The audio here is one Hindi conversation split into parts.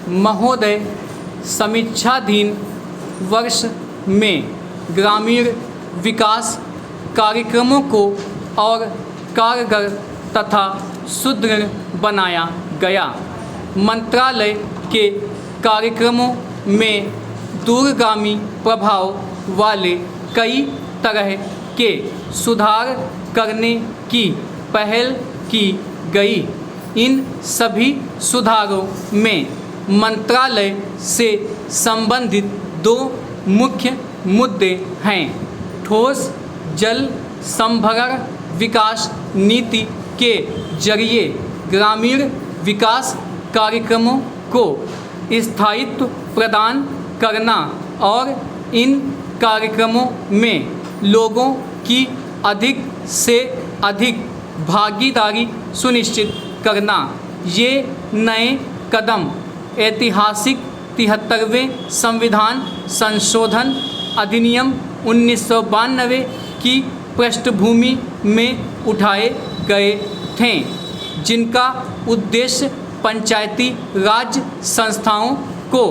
महोदय समीक्षाधीन वर्ष में ग्रामीण विकास कार्यक्रमों को और कारगर तथा सुदृढ़ बनाया गया। मंत्रालय के कार्यक्रमों में दूरगामी प्रभाव वाले कई तरह के सुधार करने की पहल की गई। इन सभी सुधारों में मंत्रालय से संबंधित दो मुख्य मुद्दे हैं। ठोस जल संभरण विकास नीति के जरिए ग्रामीण विकास कार्यक्रमों को स्थायित्व प्रदान करना और इन कार्यक्रमों में लोगों की अधिक से अधिक भागीदारी सुनिश्चित करना। ये नए कदम ऐतिहासिक 73वें संविधान संशोधन अधिनियम 1992 की पृष्ठभूमि में उठाए गए थे, जिनका उद्देश्य पंचायती राज संस्थाओं को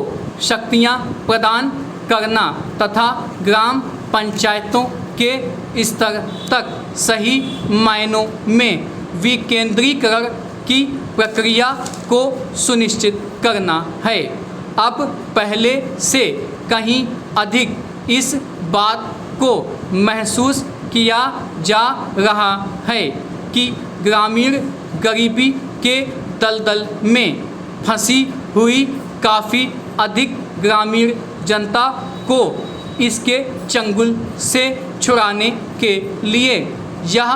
शक्तियां प्रदान करना तथा ग्राम पंचायतों के स्तर तक सही मायनों में विकेंद्रीकरण की प्रक्रिया को सुनिश्चित करना है। अब पहले से कहीं अधिक इस बात को महसूस किया जा रहा है कि ग्रामीण गरीबी के दलदल में फंसी हुई काफ़ी अधिक ग्रामीण जनता को इसके चंगुल से छुड़ाने के लिए यह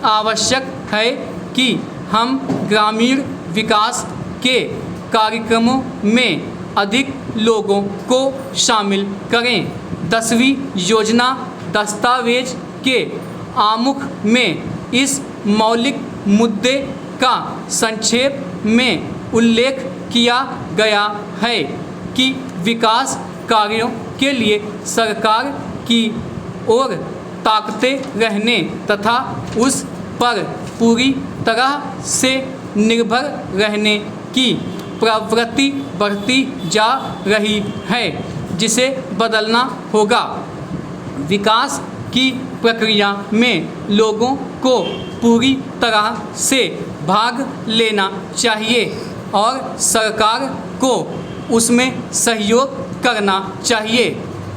आवश्यक है कि हम ग्रामीण विकास के कार्यक्रमों में अधिक लोगों को शामिल करें। 10वीं योजना दस्तावेज के आमुख में इस मौलिक मुद्दे का संक्षेप में उल्लेख किया गया है कि विकास कार्यों के लिए सरकार की ओर ताकते रहने तथा उस पर पूरी तरह से निर्भर रहने की प्रवृत्ति बढ़ती जा रही है, जिसे बदलना होगा। विकास की प्रक्रिया में लोगों को पूरी तरह से भाग लेना चाहिए और सरकार को उसमें सहयोग करना चाहिए।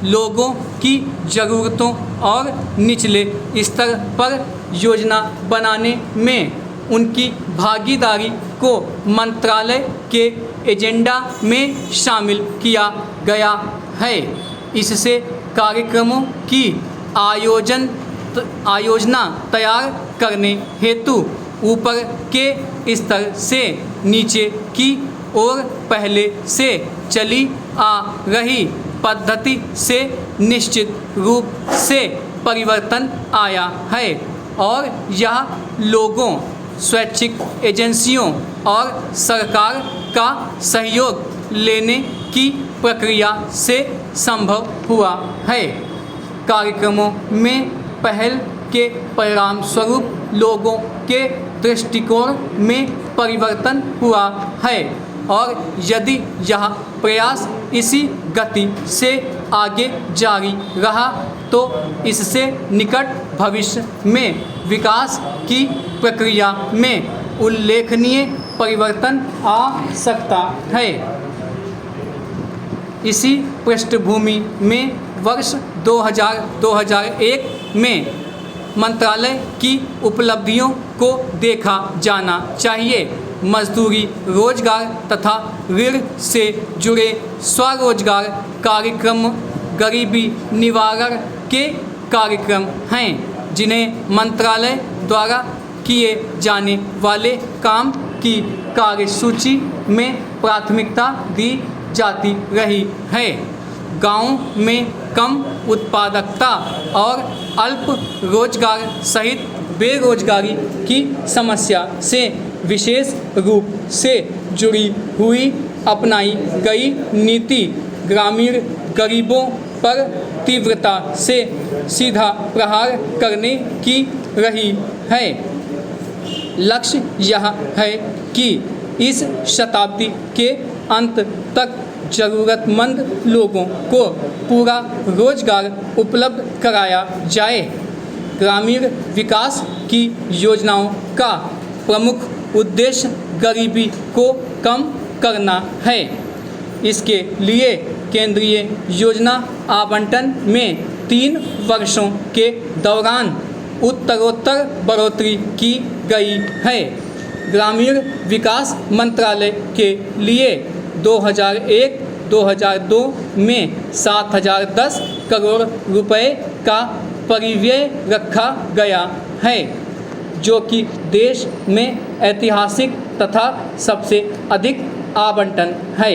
लोगों की ज़रूरतों और निचले स्तर पर योजना बनाने में उनकी भागीदारी को मंत्रालय के एजेंडा में शामिल किया गया है। इससे कार्यक्रमों की आयोजना तैयार करने हेतु ऊपर के स्तर से नीचे की ओर पहले से चली आ रही पद्धति से निश्चित रूप से परिवर्तन आया है और यह लोगों, स्वैच्छिक एजेंसियों और सरकार का सहयोग लेने की प्रक्रिया से संभव हुआ है। कार्यक्रमों में पहल के परिणामस्वरूप लोगों के दृष्टिकोण में परिवर्तन हुआ है और यदि यह प्रयास इसी गति से आगे जारी रहा तो इससे निकट भविष्य में विकास की प्रक्रिया में उल्लेखनीय परिवर्तन आ सकता है। इसी पृष्ठभूमि में वर्ष 2000-2001 में मंत्रालय की उपलब्धियों को देखा जाना चाहिए। मजदूरी, रोजगार तथा ऋण से जुड़े स्वरोजगार कार्यक्रम गरीबी निवारण के कार्यक्रम हैं, जिन्हें मंत्रालय द्वारा किए जाने वाले काम की कार्यसूची में प्राथमिकता दी जाती रही है। गाँव में कम उत्पादकता और अल्प रोजगार सहित बेरोजगारी की समस्या से विशेष रूप से जुड़ी हुई अपनाई गई नीति ग्रामीण गरीबों पर तीव्रता से सीधा प्रहार करने की रही है। लक्ष्य यह है कि इस शताब्दी के अंत तक ज़रूरतमंद लोगों को पूरा रोजगार उपलब्ध कराया जाए। ग्रामीण विकास की योजनाओं का प्रमुख उद्देश्य गरीबी को कम करना है। इसके लिए केंद्रीय योजना आवंटन में 3 वर्षों के दौरान उत्तरोत्तर बढ़ोतरी की गई है। ग्रामीण विकास मंत्रालय के लिए 2001-2002 में 7,010 करोड़ रुपए का परिव्यय रखा गया है, जो कि देश में ऐतिहासिक तथा सबसे अधिक आवंटन है।